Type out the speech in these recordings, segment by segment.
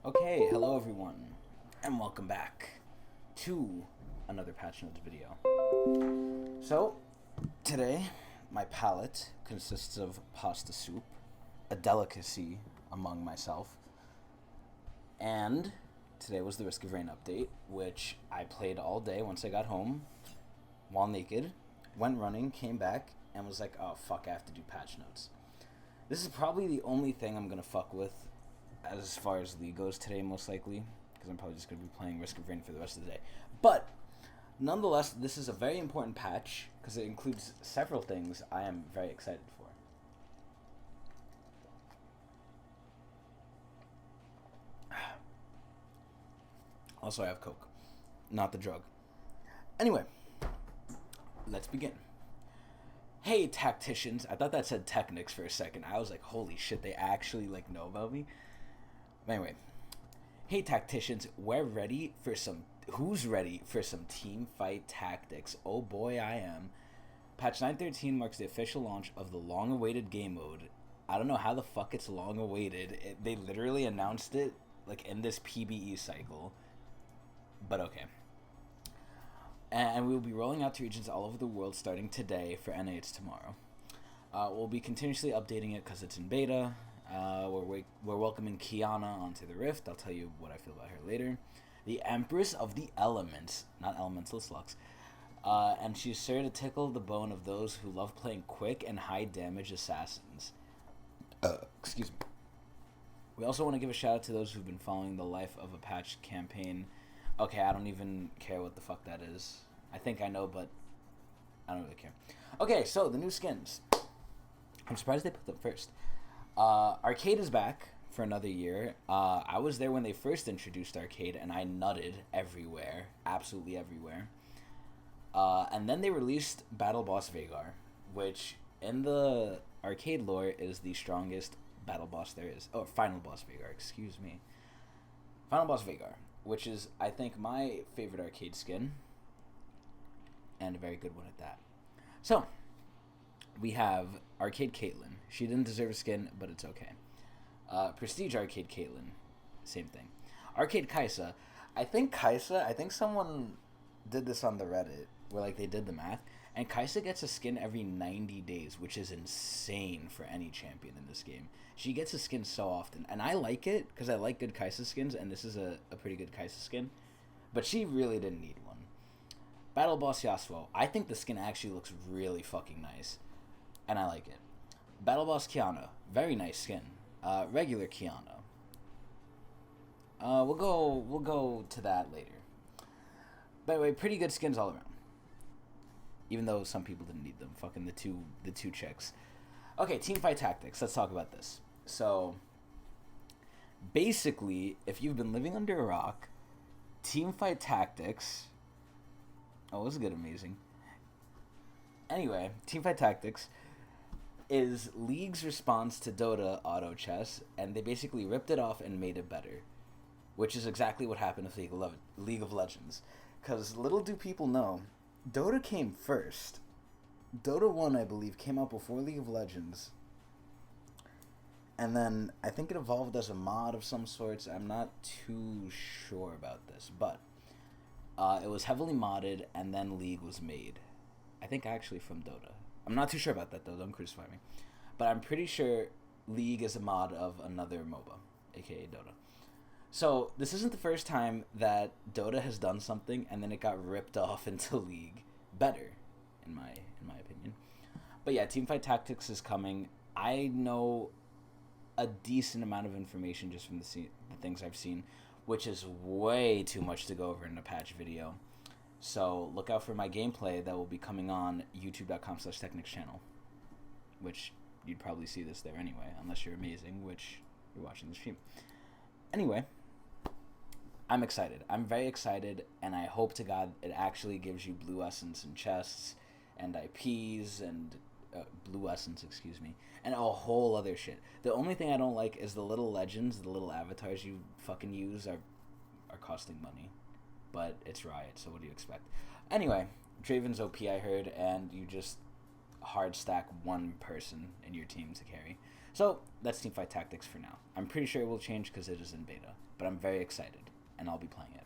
Okay, hello everyone, and welcome back to another Patch Notes video. So, today, my palate consists of pasta soup, a delicacy among myself, and today was the Risk of Rain update, which I played all day once I got home, while naked, went running, came back, and was like, oh fuck, I have to do Patch Notes. This is probably the only thing I'm gonna fuck with as far as League goes today, most likely, because I'm probably just going to be playing Risk of Rain for the rest of the day. But, nonetheless, this is a very important patch, because it includes several things I am very excited for. Also, I have Coke, not the drug. Anyway, let's begin. Hey, tacticians. I thought that said Tecnics for a second. I was like, holy shit, they actually, know about me? Anyway, hey tacticians, we're ready for some. Who's ready for some team fight tactics? Oh boy, I am. Patch 9.13 marks the official launch of the long-awaited game mode. I don't know how the fuck it's long-awaited. They literally announced it in this PBE cycle, but okay. And we will be rolling out to regions all over the world starting today. For NA, it's tomorrow. We'll be continuously updating it because it's in beta. We're welcoming Kiana onto the Rift. I'll tell you what I feel about her later. The Empress of the Elements, not Elemental Slux. And she's sure to tickle the bone of those who love playing quick and high damage assassins. Excuse me. We also want to give a shout out to those who've been following the Life of a Patch campaign. Okay, I don't even care what the fuck that is. I think I know, but I don't really care. Okay, so the new skins. I'm surprised they put them first. Arcade is back for another year. I was there when they first introduced Arcade, and I nutted everywhere. Absolutely everywhere. And then they released Battle Boss Veigar, which in the Arcade lore is the strongest battle boss there is. Oh, Final Boss Veigar, excuse me. Final Boss Veigar, which is, I think, my favorite Arcade skin, and a very good one at that. So, we have Arcade Caitlyn. She didn't deserve a skin, but it's okay. Prestige Arcade Caitlyn, same thing. Arcade Kaisa. I think someone did this on the Reddit, where they did the math, and Kaisa gets a skin every 90 days, which is insane for any champion in this game. She gets a skin so often, and I like it, because I like good Kaisa skins, and this is a pretty good Kaisa skin, but she really didn't need one. Battle Boss Yasuo. I think the skin actually looks really fucking nice, and I like it. Battle Boss Kiana. Very nice skin. Regular Kiana. We'll go to that later. By the way, pretty good skins all around. Even though some people didn't need them. Fucking the two chicks. Okay, teamfight tactics. Let's talk about this. So, basically, if you've been living under a rock, teamfight tactics. Oh, this is good, amazing. Anyway, teamfight tactics is League's response to Dota auto chess, and they basically ripped it off and made it better, which is exactly what happened with League of Legends. Because little do people know, Dota came first. Dota 1, I believe, came out before League of Legends, and then I think it evolved as a mod of some sorts. I'm not too sure about this, but it was heavily modded, and then League was made. I think actually from Dota. I'm not too sure about that, though. Don't crucify me. But I'm pretty sure League is a mod of another MOBA, aka Dota. So, this isn't the first time that Dota has done something and then it got ripped off into League better, in my opinion. But yeah, Teamfight Tactics is coming. I know a decent amount of information just from the things I've seen, which is way too much to go over in a patch video. So look out for my gameplay that will be coming on youtube.com/Tecnics channel, which you'd probably see this there anyway, unless you're amazing, which you're watching the stream. Anyway, I'm excited. I'm very excited, and I hope to God it actually gives you blue essence and chests and IPs and blue essence, excuse me, and a whole other shit. The only thing I don't like is the little legends, the little avatars you fucking use are costing money. But it's Riot, so what do you expect? Anyway, Draven's OP, I heard, and you just hard stack one person in your team to carry. So, that's teamfight tactics for now. I'm pretty sure it will change because it is in beta. but I'm very excited, and I'll be playing it.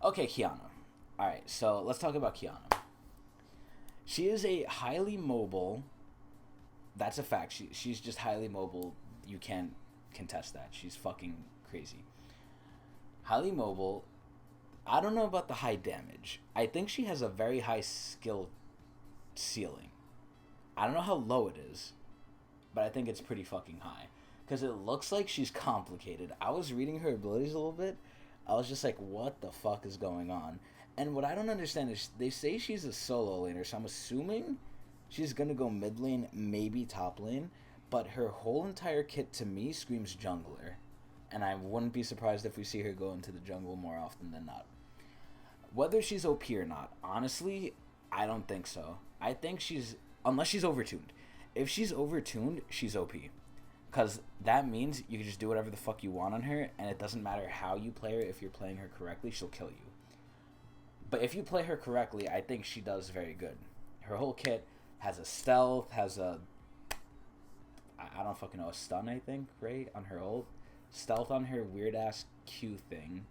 Okay, Kiana. Alright, so let's talk about Kiana. She is a highly mobile... That's a fact. She's just highly mobile. You can't contest that. She's fucking crazy. Highly mobile. I don't know about the high damage. I think she has a very high skill ceiling. I don't know how low it is, but I think it's pretty fucking high. Because it looks like she's complicated. I was reading her abilities a little bit. I was just like, what the fuck is going on? And what I don't understand is they say she's a solo laner, so I'm assuming she's going to go mid lane, maybe top lane. But her whole entire kit to me screams jungler. And I wouldn't be surprised if we see her go into the jungle more often than not. Whether she's OP or not, honestly, I don't think so. I think she's... Unless she's overtuned. If she's overtuned, she's OP. Because that means you can just do whatever the fuck you want on her, and it doesn't matter how you play her. If you're playing her correctly, she'll kill you. But if you play her correctly, I think she does very good. Her whole kit has a stealth, has a... I don't fucking know, a stun, I think, right? On her ult. Stealth on her weird-ass Q thing.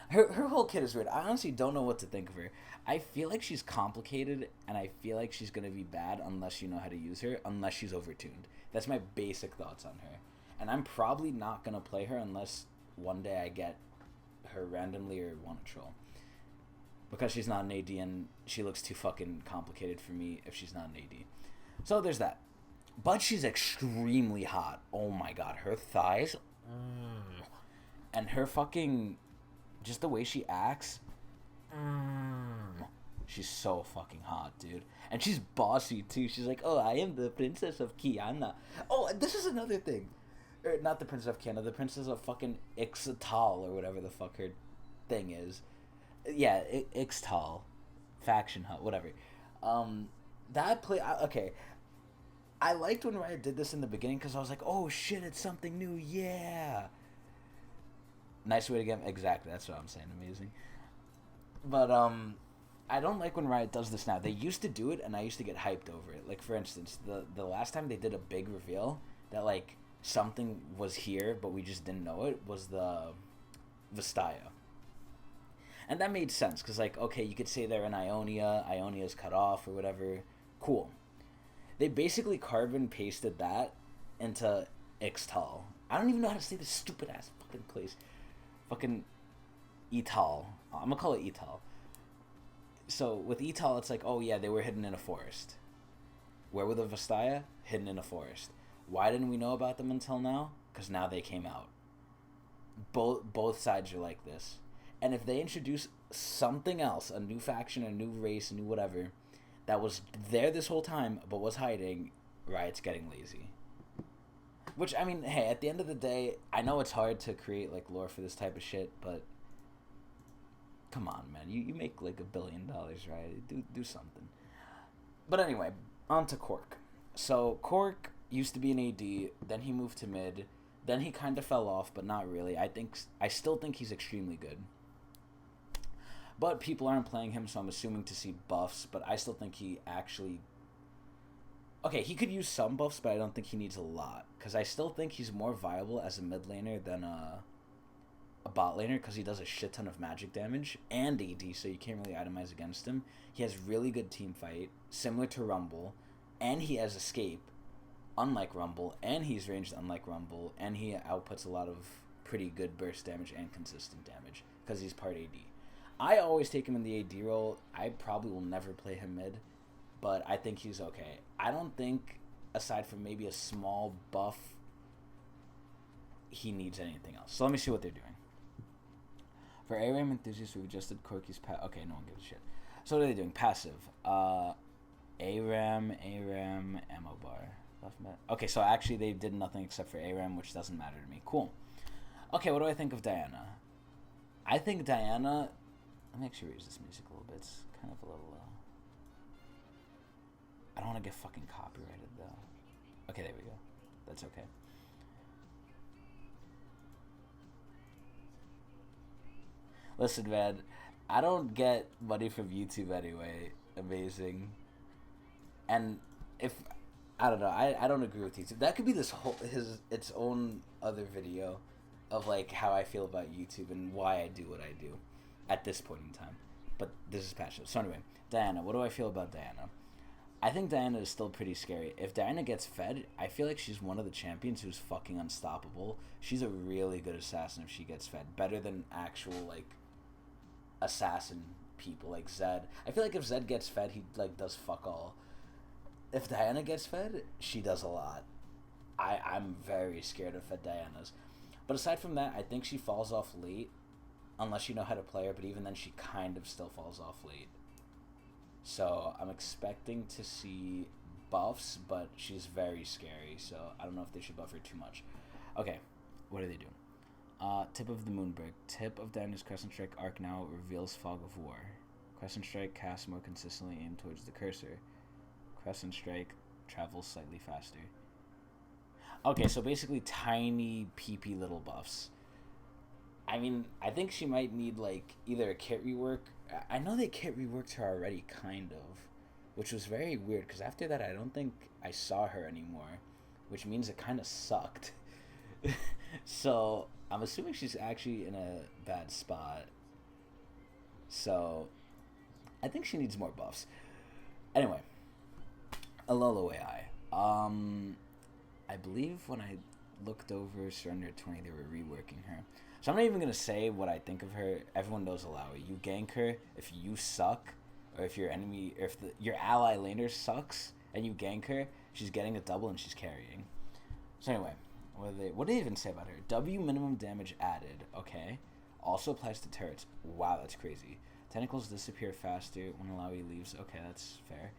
Her whole kit is weird. I honestly don't know what to think of her. I feel like she's complicated, and I feel like she's going to be bad unless you know how to use her, unless she's overtuned. That's my basic thoughts on her. And I'm probably not going to play her unless one day I get her randomly or want to troll. Because she's not an AD, and she looks too fucking complicated for me if she's not an AD. So there's that. But she's extremely hot. Oh my god, her thighs. And her fucking... Just the way she acts. She's so fucking hot, dude. And she's bossy, too. She's like, oh, I am the princess of Kiana. Oh, this is another thing. Not the princess of Kiana. The princess of fucking Ixtal, or whatever the fuck her thing is. Yeah, Ixtal. Faction Hut, whatever. That play... Okay. I liked when Riot did this in the beginning because I was like, oh shit, it's something new, yeah. Nice way to get... Exactly, that's what I'm saying, amazing. But, I don't like when Riot does this now. They used to do it, and I used to get hyped over it. Like, for instance, the last time they did a big reveal that, like, something was here, but we just didn't know it, was the Vestaya. And that made sense, because, like, okay, you could say they're in Ionia, Ionia's cut off, or whatever. Cool. They basically carbon pasted that into Ixtal. I don't even know how to say this stupid ass fucking place. Fucking Etal. I'm gonna call it Etal. So with Etal, it's like, oh yeah, they were hidden in a forest. Where were the Vestaya? Hidden in a forest. Why didn't we know about them until now? Because now they came out. Both sides are like this. And if they introduce something else, a new faction, a new race, a new whatever, that was there this whole time, but was hiding, Riot's getting lazy. Which, I mean, hey, at the end of the day, I know it's hard to create, like, lore for this type of shit, but... Come on, man. You make, like, $1 billion, right? Do something. But anyway, on to Cork. So, Cork used to be an AD, then he moved to mid, then he kind of fell off, but not really. I still think he's extremely good. But people aren't playing him, so I'm assuming to see buffs, but I still think he actually... Okay, he could use some buffs, but I don't think he needs a lot. Because I still think he's more viable as a mid laner than a bot laner, because he does a shit ton of magic damage, and AD, so you can't really itemize against him. He has really good team fight, similar to Rumble, and he has escape, unlike Rumble, and he's ranged unlike Rumble, and he outputs a lot of pretty good burst damage and consistent damage, because he's part AD. I always take him in the AD role. I probably will never play him mid, but I think he's okay. I don't think, aside from maybe a small buff, he needs anything else. So let me see what they're doing. For ARAM enthusiasts, we've adjusted Corky's okay, no one gives a shit. So what are they doing? Passive. ARAM, ammo bar. Left mid. Okay, so actually they did nothing except for ARAM, which doesn't matter to me. Cool. Okay, what do I think of Diana? I think Diana... Let me actually raise this music a little bit. It's kind of a little, I don't want to get fucking copyrighted, though. Okay, there we go. That's okay. Listen, man, I don't get money from YouTube anyway. Amazing. And if... I don't know. I don't agree with YouTube. That could be its own other video. of like how I feel about YouTube and why I do what I do at this point in time. But this is passionate. So anyway, Diana, what do I feel about Diana? I think Diana is still pretty scary. If Diana gets fed, I feel like she's one of the champions who's fucking unstoppable. She's a really good assassin if she gets fed. Better than actual, like, assassin people like Zed. I feel like if Zed gets fed, he, like, does fuck all. If Diana gets fed, she does a lot. I'm very scared of fed Dianas. But aside from that, I think she falls off late. Unless you know how to play her, but even then she kind of still falls off late. So I'm expecting to see buffs, but she's very scary, so I don't know if they should buff her too much. Okay, what do they do? Tip of the Moonbreak. Tip of Diana's Crescent Strike arc now reveals Fog of War. Crescent Strike casts more consistently aimed towards the cursor. Crescent Strike travels slightly faster. Okay, so basically tiny PP little buffs. I mean, I think she might need, like, either a kit rework. I know they kit reworked her already, kind of. Which was very weird, because after that, I don't think I saw her anymore. Which means it kind of sucked. So, I'm assuming she's actually in a bad spot. So, I think she needs more buffs. Anyway. Alolo AI. I believe when I looked over Surrender 20, they were reworking her. So I'm not even going to say what I think of her. Everyone knows Alawi. You gank her if you suck, or if your enemy, or if your ally laner sucks, and you gank her, she's getting a double and she's carrying. So anyway, what did they even say about her? W minimum damage added, okay. Also applies to turrets. Wow, that's crazy. Tentacles disappear faster when Alawi leaves. Okay, that's fair.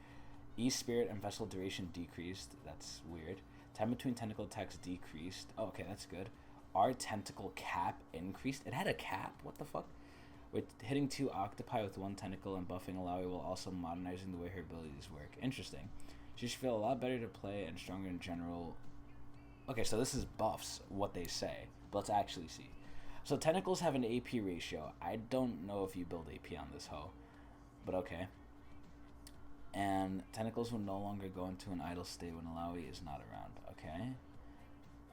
E spirit and vessel duration decreased. That's weird. Time between tentacle attacks decreased. Oh, okay, that's good. Our tentacle cap increased. It had a cap? What the fuck? With hitting 2 octopi with 1 tentacle and buffing Alawi while also modernizing the way her abilities work. Interesting. She should feel a lot better to play and stronger in general. Okay, so this is buffs, what they say. But let's actually see. So tentacles have an AP ratio. I don't know if you build AP on this hoe. But okay. And tentacles will no longer go into an idle state when Alawi is not around. Okay.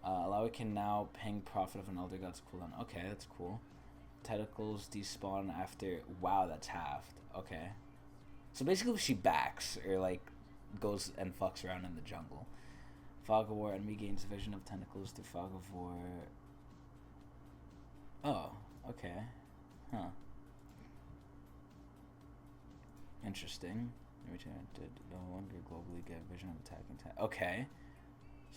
Alawi can now ping Prophet of an Elder God's cooldown. Okay, that's cool. Tentacles despawn after... Wow, that's halved. Okay. So basically she backs, or like goes and fucks around in the jungle. Fog of War, enemy gains vision of tentacles through Fog of War. Oh, okay. Huh. Interesting. Did no longer globally get vision of attacking okay.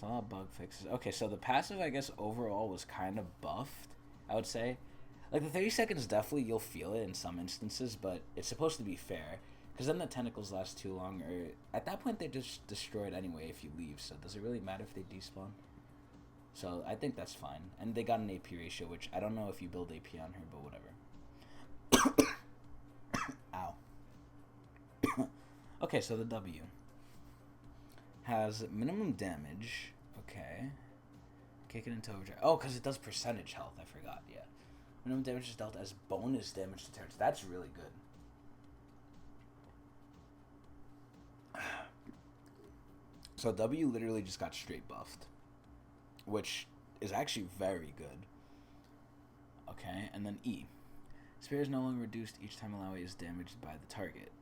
So a lot of bug fixes. Okay, so the passive, I guess, overall was kind of buffed, I would say. Like, the 30 seconds, definitely you'll feel it in some instances, but it's supposed to be fair. Because then the tentacles last too long, or at that point, they're just destroyed anyway if you leave. So does it really matter if they despawn? So I think that's fine. And they got an AP ratio, which I don't know if you build AP on her, but whatever. Ow. Okay, so the W has minimum damage. Okay. Kick it into overdrive. Oh, because it does percentage health. I forgot, yeah. Minimum damage is dealt as bonus damage to turrets. That's really good. So W literally just got straight buffed, which is actually very good. Okay, and then E. Spear is no longer reduced each time Alawi is damaged by the target.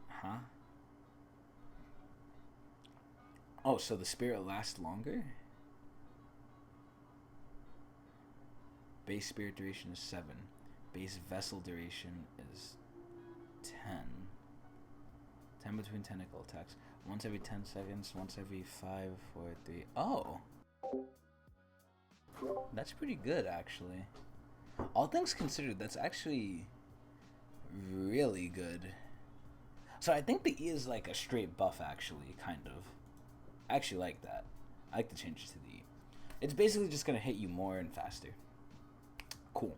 Huh? Oh, so the spirit lasts longer? Base spirit duration is 7. Base vessel duration is 10. 10 between tentacle attacks. Once every 10 seconds, once every 5, 4, 3. Oh! That's pretty good, actually. All things considered, that's actually really good. So I think the E is like a straight buff, actually, kind of. I actually like that. I like the changes to the E. It's basically just going to hit you more and faster. Cool.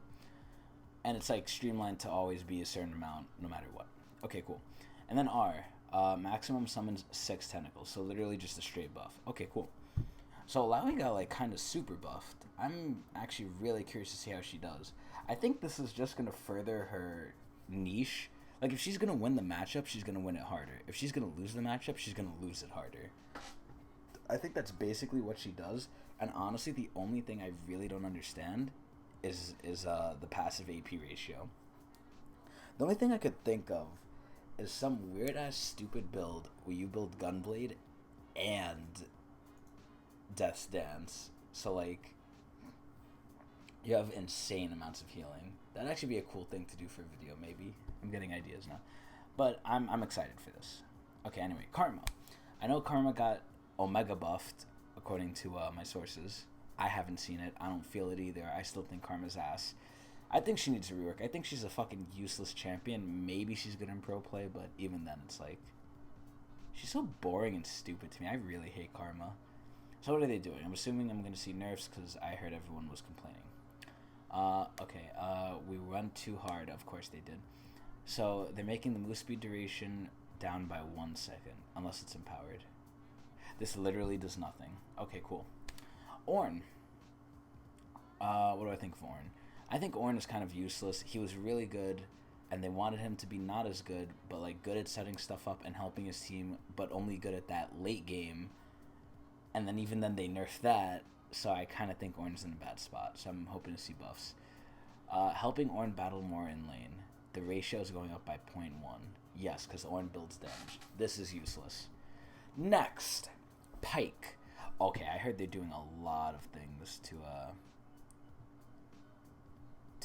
And it's like streamlined to always be a certain amount, no matter what. Okay, cool. And then R. Maximum summons 6 tentacles. So literally just a straight buff. Okay, cool. So Alawi got like kind of super buffed. I'm actually really curious to see how she does. I think this is just going to further her niche. Like, if she's going to win the matchup, she's going to win it harder. If she's going to lose the matchup, she's going to lose it harder. I think that's basically what she does. And honestly, the only thing I really don't understand is the passive AP ratio. The only thing I could think of is some weird ass stupid build where you build Gunblade and Death's Dance. So like, you have insane amounts of healing. That'd actually be a cool thing to do for a video, maybe. I'm getting ideas now. But I'm excited for this. Okay, anyway, Karma. I know Karma got Omega buffed, according to my sources. I haven't seen it. I don't feel it either. I still think Karma's ass. I think she needs to rework. I think she's a fucking useless champion. Maybe she's good in pro play, but even then, it's like, she's so boring and stupid to me. I really hate Karma. So what are they doing? I'm assuming I'm going to see nerfs because I heard everyone was complaining. Okay, we run too hard. Of course they did. So they're making the move speed duration down by 1 second, unless it's empowered. This literally does nothing. Okay, cool. Ornn. What do I think of Ornn? I think Ornn is kind of useless. He was really good, and they wanted him to be not as good, but like good at setting stuff up and helping his team, but only good at that late game. And then even then they nerfed that, so I kind of think Ornn's in a bad spot, so I'm hoping to see buffs. Helping Ornn battle more in lane. The ratio is going up by 0.1. Yes, because Ornn builds damage. This is useless. Next, Pyke. Okay, I heard they're doing a lot of things to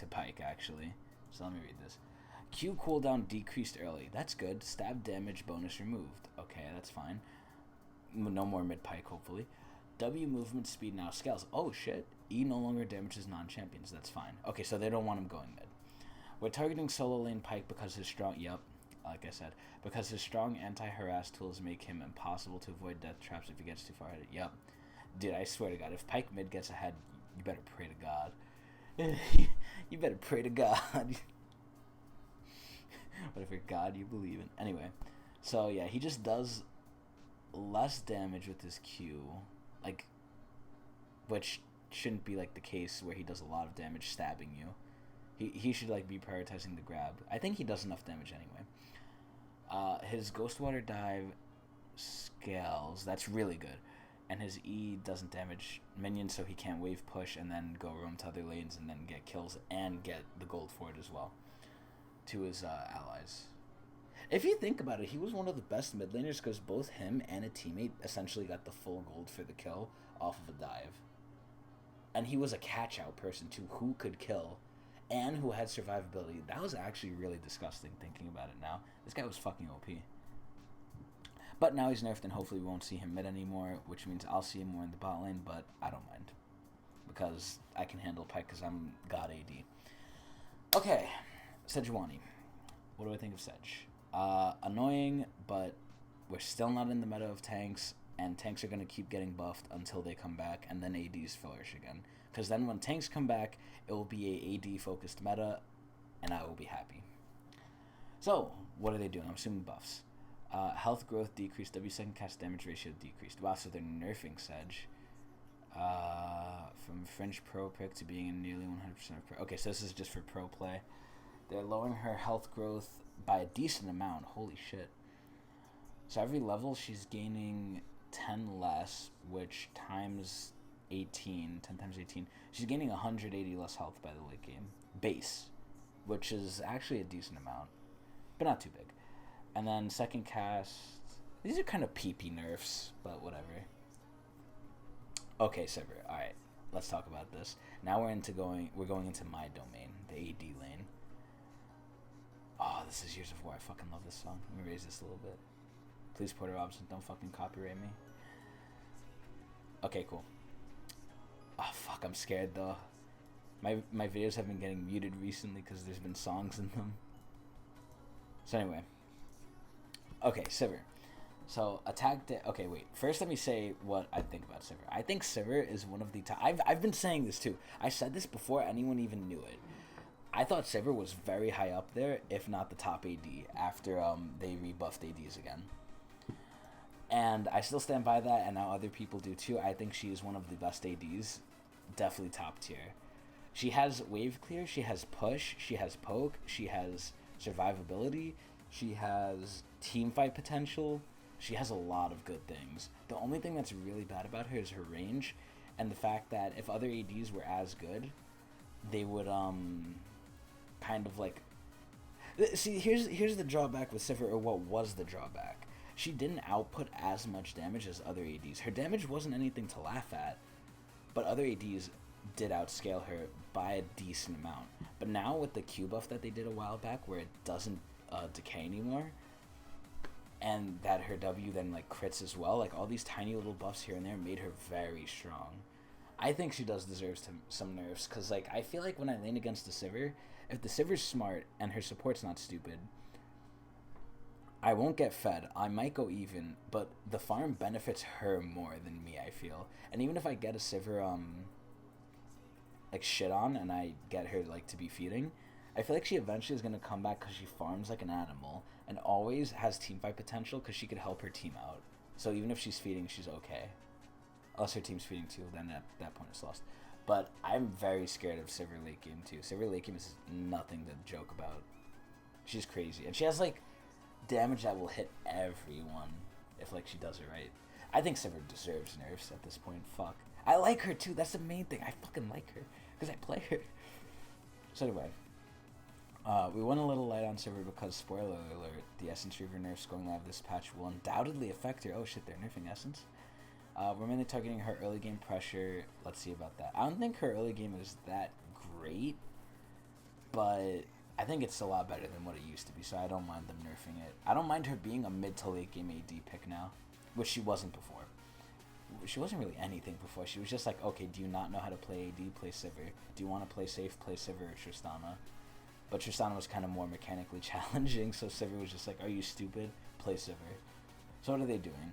Pyke, actually. So let me read this. Q cooldown decreased early. That's good. Stab damage bonus removed. Okay, that's fine. No more mid-Pyke, hopefully. W movement speed now scales. Oh, shit. E no longer damages non-champions. That's fine. Okay, so they don't want him going mid. We're targeting solo lane Pyke because his strong... Yep, like I said. Because his strong anti-harass tools make him impossible to avoid death traps if he gets too far ahead. Yep. Dude, I swear to God, if Pyke mid gets ahead, you better pray to God. You better pray to God. Whatever God you believe in. Anyway, so yeah, he just does less damage with his Q, like, which shouldn't be like the case where he does a lot of damage stabbing you. He should like be prioritizing the grab. I think he does enough damage anyway. His Ghost Water dive scales. That's really good. And his E doesn't damage minions, so he can't wave push and then go roam to other lanes and then get kills and get the gold for it as well to his allies. If you think about it, he was one of the best mid laners because both him and a teammate essentially got the full gold for the kill off of a dive. And he was a catch-out person too, who could kill and who had survivability. That was actually really disgusting thinking about it now. This guy was fucking OP. But now he's nerfed and hopefully we won't see him mid anymore, which means I'll see him more in the bot lane, but I don't mind. Because I can handle Pyke because I'm God AD. Okay, Sejuani. What do I think of Sedge? Annoying, but we're still not in the meta of tanks, and tanks are going to keep getting buffed until they come back, and then ADs flourish again. Because then when tanks come back, it will be a AD-focused meta, and I will be happy. So, what are they doing? I'm assuming buffs. Health growth decreased, W second cast damage ratio decreased. Wow, so they're nerfing Sedge. From French pro pick to being in nearly 100% of pro. Okay, so this is just for pro play. They're lowering her health growth by a decent amount. Holy shit. So every level she's gaining 10 less, which times 18, 10 times 18. She's gaining 180 less health by the late game. Base, which is actually a decent amount, but not too big. And then second cast, these are kind of PP nerfs, but whatever. Okay, Sever. Alright, let's talk about this. Now we're going into my domain, the AD lane. Oh, this is Years of War. I fucking love this song. Let me raise this a little bit. Please, Porter Robinson, don't fucking copyright me. Okay, cool. Oh, fuck, I'm scared, though. My videos have been getting muted recently because there's been songs in them. So anyway. Okay, Sivir. So, okay, wait. First, let me say what I think about Sivir. I think Sivir is one of the top... I've been saying this, too. I said this before anyone even knew it. I thought Sivir was very high up there, if not the top AD, after they rebuffed ADs again. And I still stand by that, and now other people do, too. I think she is one of the best ADs. Definitely top tier. She has wave clear, she has push, she has poke, she has survivability, she has team fight potential. She has a lot of good things. The only thing that's really bad about her is her range, and the fact that if other ADs were as good, they would kind of like see. Here's the drawback with Sivir, or what was the drawback. She didn't output as much damage as other ADs. Her damage wasn't anything to laugh at, but other ADs did outscale her by a decent amount. But now with the Q buff that they did a while back, where it doesn't decay anymore, and that her W then like crits as well, like all these tiny little buffs here and there made her very strong. I think she does deserve some nerfs, because like I feel like when I lane against the Sivir, if the Sivir's smart and her support's not stupid, I won't get fed. I might go even, but the farm benefits her more than me, I feel. And even if I get a Sivir like shit on and I get her like to be feeding, I feel like she eventually is going to come back because she farms like an animal and always has teamfight potential because she could help her team out. So even if she's feeding, she's okay. Unless her team's feeding too, then at that point it's lost. But I'm very scared of Sivir late game too. Sivir late game is nothing to joke about. She's crazy. And she has like damage that will hit everyone if like she does it right. I think Sivir deserves nerfs at this point. Fuck. I like her too. That's the main thing. I fucking like her because I play her. So anyway, we went a little light on Sivir because, spoiler alert, the Essence Reaver nerfs going live this patch will undoubtedly affect her. Oh shit, they're nerfing Essence. We're mainly targeting her early game pressure. Let's see about that. I don't think her early game is that great, but I think it's a lot better than what it used to be, so I don't mind them nerfing it. I don't mind her being a mid to late game AD pick now, which she wasn't before. She wasn't really anything before. She was just like, okay, do you not know how to play AD? Play Sivir. Do you want to play safe? Play Sivir or Tristana. But Tristana was kind of more mechanically challenging, so Sivir was just like, are you stupid? Play Sivir. So what are they doing?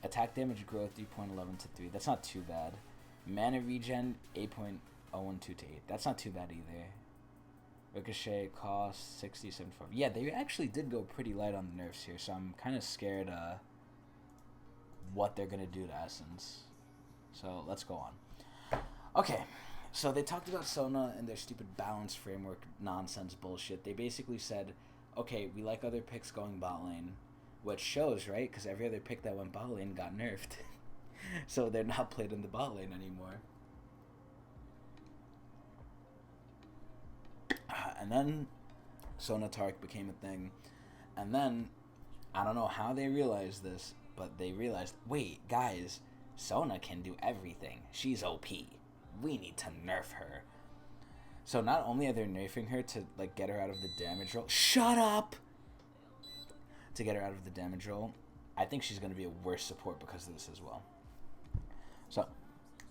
Attack damage growth 3.11 to 3. That's not too bad. Mana regen 8.012 to 8. That's not too bad either. Ricochet cost 60.75. Yeah, they actually did go pretty light on the nerfs here, so I'm kind of scared what they're going to do to Essence. So let's go on. Okay, so they talked about Sona and their stupid balance framework nonsense bullshit. They basically said, okay, we like other picks going bot lane, which shows, right? Because every other pick that went bot lane got nerfed. So they're not played in the bot lane anymore. And then Sona Tark became a thing. And then, I don't know how they realized this, but they realized, wait, guys, Sona can do everything. She's OP. We need to nerf her. So not only are they nerfing her to like get her out of the damage roll. Shut up! To get her out of the damage roll, I think she's going to be a worse support because of this as well. So,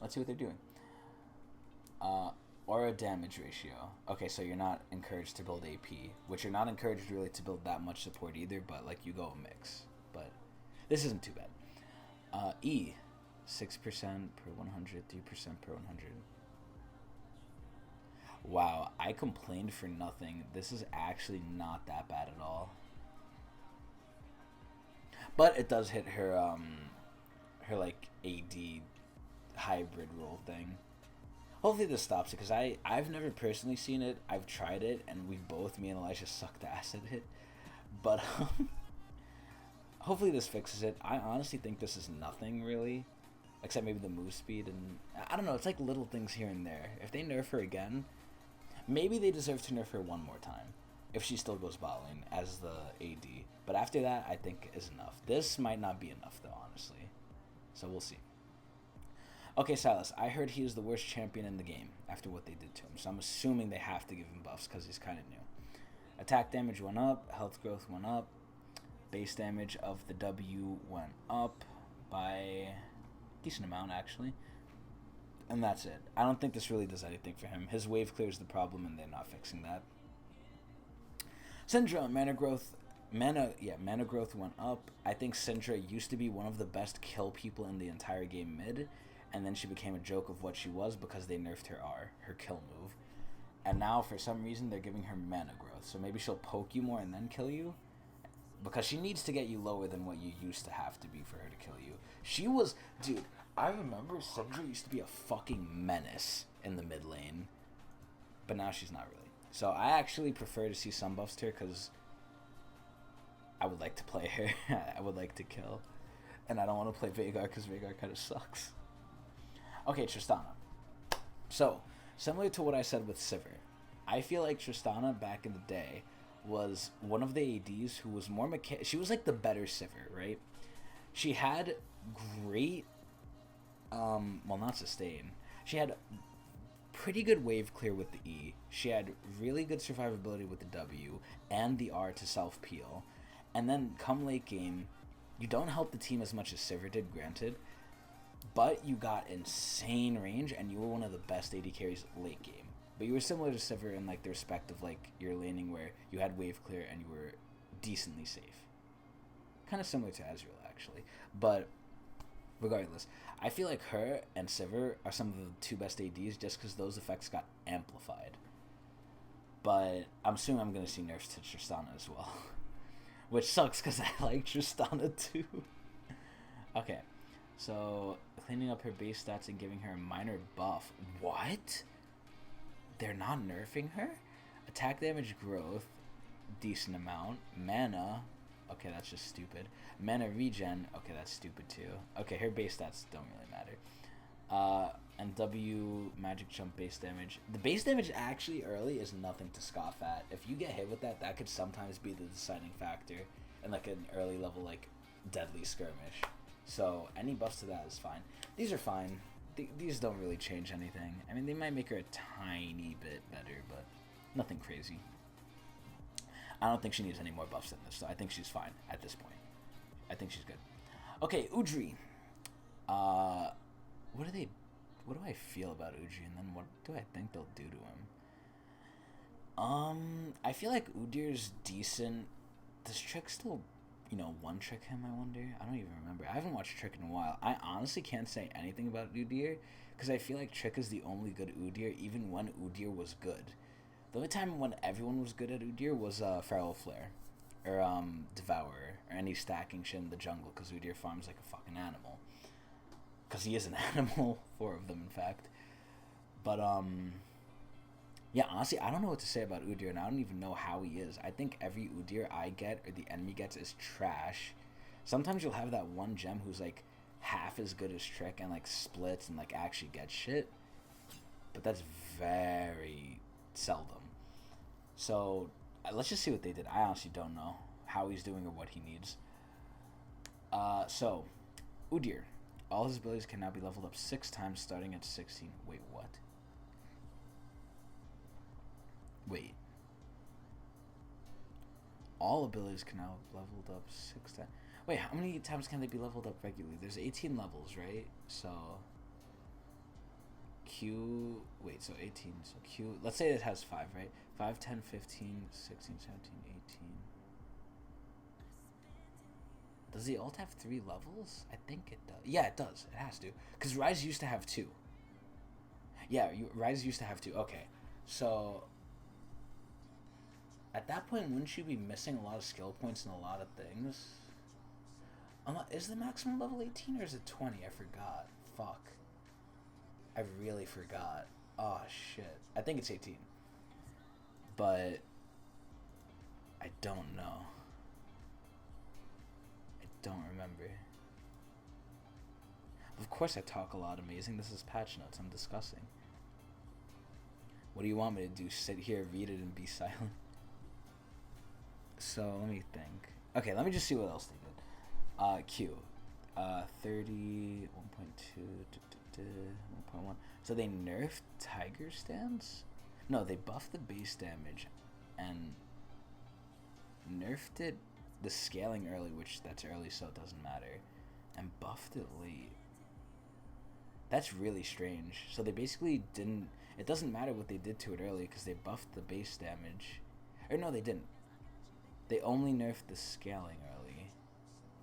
let's see what they're doing. Aura damage ratio. Okay, so you're not encouraged to build AP, which you're not encouraged really to build that much support either, but like you go a mix. But this isn't too bad. E, 6% per 100, 3% per 100. Wow, I complained for nothing. This is actually not that bad at all. But it does hit her, her like AD hybrid roll thing. Hopefully this stops it, because I've never personally seen it. I've tried it, and we both, me and Elijah, sucked ass at it. But hopefully this fixes it. I honestly think this is nothing really, except maybe the move speed, and I don't know. It's like little things here and there. If they nerf her again, maybe they deserve to nerf her one more time. If she still goes bot lane as the AD. But after that, I think is enough. This might not be enough, though, honestly. So we'll see. Okay, Silas, I heard he is the worst champion in the game after what they did to him. So I'm assuming they have to give him buffs because he's kind of new. Attack damage went up. Health growth went up. Base damage of the W went up by a decent amount, actually. And that's it. I don't think this really does anything for him. His wave clear is the problem, and they're not fixing that. Syndra, mana growth went up. I think Syndra used to be one of the best kill people in the entire game mid, and then she became a joke of what she was because they nerfed her R, her kill move. And now, for some reason, they're giving her mana growth. So maybe she'll poke you more and then kill you, because she needs to get you lower than what you used to have to be for her to kill you. She was... Dude, I remember Syndra used to be a fucking menace in the mid lane, but now she's not really. So I actually prefer to see some buffs to her because I would like to play her. I would like to kill. And I don't want to play Veigar because Veigar kind of sucks. Okay, Tristana. So, similar to what I said with Sivir, I feel like Tristana back in the day was one of the ADs who was more she was like the better Sivir, right? She had great, well, not sustain. She had pretty good wave clear with the E. She had really good survivability with the W and the R to self peel. And then come late game, you don't help the team as much as Sivir did, granted, but you got insane range and you were one of the best AD carries late game. But you were similar to Sivir in like the respect of like your laning where you had wave clear and you were decently safe. Kind of similar to Azrael actually, but regardless, I feel like her and Sivir are some of the two best ADs just because those effects got amplified. But I'm assuming I'm going to see nerfs to Tristana as well. Which sucks because I like Tristana too. Okay, so cleaning up her base stats and giving her a minor buff. What? They're not nerfing her? Attack damage growth, decent amount. Mana, okay, that's just stupid. Mana regen, okay, that's stupid too. Okay, her base stats don't really matter. And W magic jump base damage. The base damage actually early is nothing to scoff at. If you get hit with that, that could sometimes be the deciding factor in like an early level like deadly skirmish. So any buffs to that is fine. These are fine. These don't really change anything. I mean, they might make her a tiny bit better, but nothing crazy. I don't think she needs any more buffs than this, so I think she's fine at this point. I think she's good. Okay, Udry. What do I feel about Udry, and then what do I think they'll do to him? I feel like Udyr's decent. Does Trick still, one trick him, I wonder? I don't even remember. I haven't watched Trick in a while. I honestly can't say anything about Udyr, because I feel like Trick is the only good Udyr, even when Udyr was good. The only time when everyone was good at Udyr was Feral Flare, or Devourer, or any stacking shit in the jungle, because Udyr farms like a fucking animal. Because he is an animal, 4 of them in fact. But yeah, honestly, I don't know what to say about Udyr, and I don't even know how he is. I think every Udyr I get, or the enemy gets, is trash. Sometimes you'll have that one gem who's like half as good as Trick and like splits and like actually gets shit. But that's very seldom. So let's just see what they did. I honestly don't know how he's doing or what he needs. So Udyr, all his abilities can now be leveled up 6 times starting at 16. Wait, what? Wait. All abilities can now be leveled up 6 times. Wait, how many times can they be leveled up regularly? There's 18 levels, right? So Q, wait, so 18, so Q, let's say it has 5, right? 5, 10, 15, 16, 17, 18. Does the ult have 3 levels? I think it does. Yeah, it does. It has to. Because Rise used to have 2. Yeah, Rise used to have 2. Okay. So at that point, wouldn't you be missing a lot of skill points and a lot of things? Is the maximum level 18 or is it 20? I forgot. Fuck. I really forgot. Oh, shit. I think it's 18. But I don't know. I don't remember. Of course I talk a lot. Amazing. This is patch notes. I'm discussing. What do you want me to do? Sit here, read it, and be silent? So, let me think. Okay, let me just see what else they did. Q. 30, 1.2, 1.1. So they nerfed Tiger Stance? No, they buffed the base damage and nerfed it, the scaling early, which that's early so it doesn't matter, and buffed it late. That's really strange. So they basically didn't, it doesn't matter what they did to it early because they buffed the base damage. Or no, they didn't. They only nerfed the scaling early,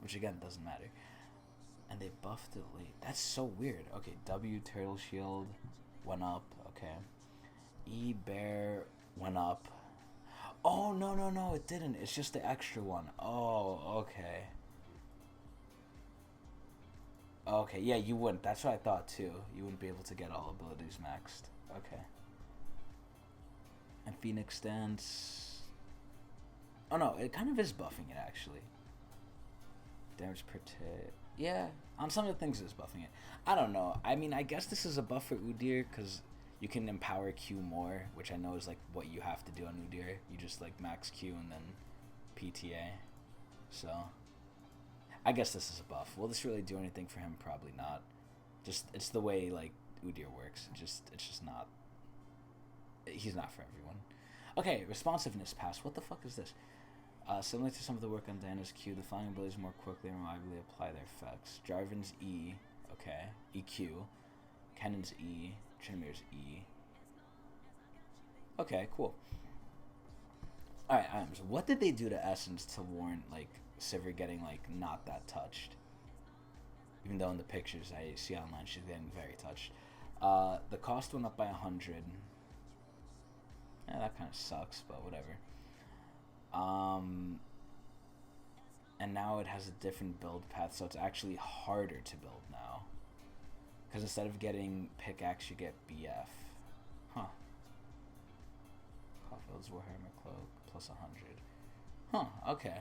which again doesn't matter. And they buffed it late. That's so weird. Okay, W Turtle Shield went up. Okay. E Bear went up. Oh, no, it didn't. It's just the extra one. Oh, okay. Okay, yeah, you wouldn't. That's what I thought too. You wouldn't be able to get all abilities maxed. Okay. And Phoenix Stance. Oh no, it kind of is buffing it actually. Damage per tick. Yeah, on some of the things it's buffing it. I don't know. I mean, I guess this is a buff for Udyr because you can empower Q more, which I know is like what you have to do on Udyr. You just like max Q and then PTA. So, I guess this is a buff. Will this really do anything for him? Probably not. Just it's the way like Udyr works. It's just not. He's not for everyone. Okay, responsiveness pass. What the fuck is this? Similar to some of the work on Diana's Q, the flying abilities more quickly and reliably apply their effects. Jarvan's E, okay, EQ. Kennan's E, Trinimir's E. Okay, cool. Alright, items. What did they do to Essence to warrant, like, Sivir getting, like, not that touched? Even though in the pictures I see online she's getting very touched. The cost went up by 100. Yeah, that kind of sucks, but whatever. And now it has a different build path, so it's actually harder to build now. Because instead of getting pickaxe, you get BF. Huh. Caulfield's Warhammer Cloak plus 100. Huh, okay.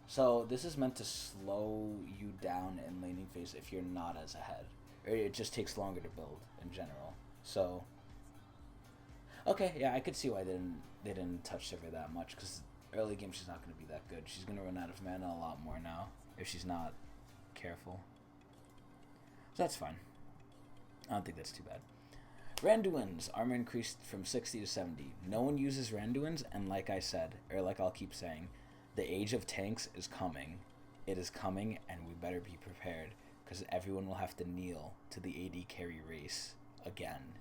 So this is meant to slow you down in laning phase if you're not as ahead. Or it just takes longer to build in general. So, okay, yeah, I could see why they didn't touch Sivir that much, because early game she's not going to be that good. She's going to run out of mana a lot more now if she's not careful. So that's fine. I don't think that's too bad. Randuin's armor increased from 60 to 70. No one uses Randuin's, and like I said, or like I'll keep saying, the age of tanks is coming. It is coming, and we better be prepared, because everyone will have to kneel to the AD carry race again.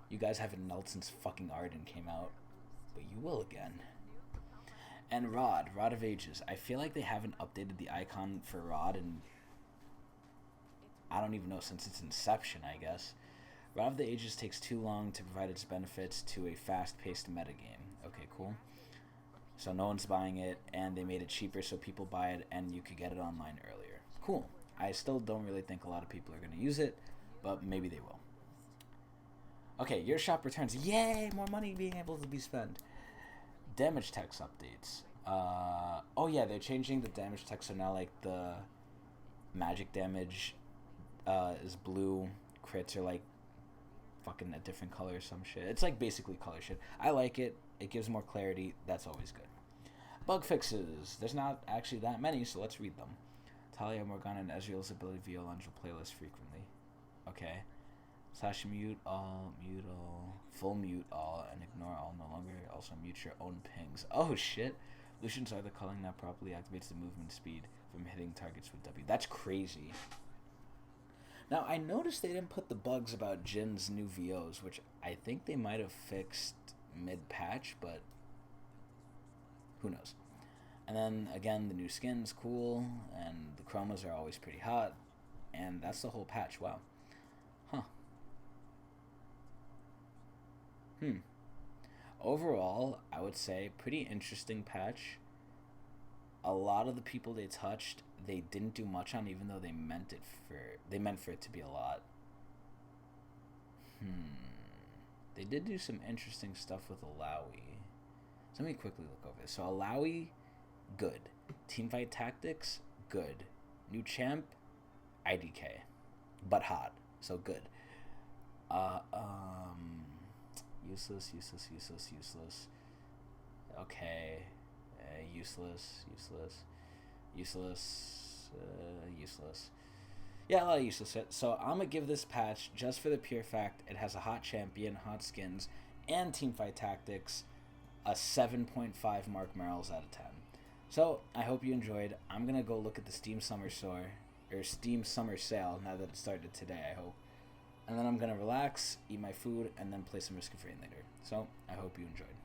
You guys haven't knelt since fucking Arden came out, but you will again. And Rod of Ages. I feel like they haven't updated the icon for Rod in, I don't even know, since its inception, I guess. Rod of the Ages takes too long to provide its benefits to a fast-paced metagame. Okay, cool. So no one's buying it, and they made it cheaper so people buy it, and you could get it online earlier. Cool. I still don't really think a lot of people are going to use it, but maybe they will. Okay, your shop returns. Yay! More money being able to be spent. Damage text updates. Oh yeah, they're changing the damage text, so now like the magic damage is blue, crits are like fucking a different color or some shit. It's like basically color shit. I like it. It gives more clarity. That's always good. Bug fixes. There's not actually that many, so let's read them. Talia, Morgana, and Ezreal's ability via launch will playlist frequently. Okay. Slash mute all, full mute all, and ignore all. No longer also mute your own pings. Oh shit. Lucian's are the culling that properly activates the movement speed from hitting targets with W. That's crazy. Now, I noticed they didn't put the bugs about Jin's new VOs, which I think they might have fixed mid-patch, but who knows. And then, again, the new skin's cool, and the chromas are always pretty hot, and that's the whole patch. Wow. Huh. Overall, I would say pretty interesting patch. A lot of the people they touched, they didn't do much on, even though they meant for it to be a lot. They did do some interesting stuff with Alawi. So let me quickly look over this. So Alawi, good. Teamfight Tactics, good. New champ, IDK, but hot, so good. Useless. Okay. Useless. Yeah, a lot of useless shit. So I'm gonna give this patch, just for the pure fact it has a hot champion, hot skins, and teamfight tactics, a 7.5 marc merrills out of 10. So I hope you enjoyed. I'm gonna go look at the Steam Summer Sale now that it started today, I hope. And then I'm gonna relax, eat my food, and then play some Risk of Rain later. So I hope you enjoyed.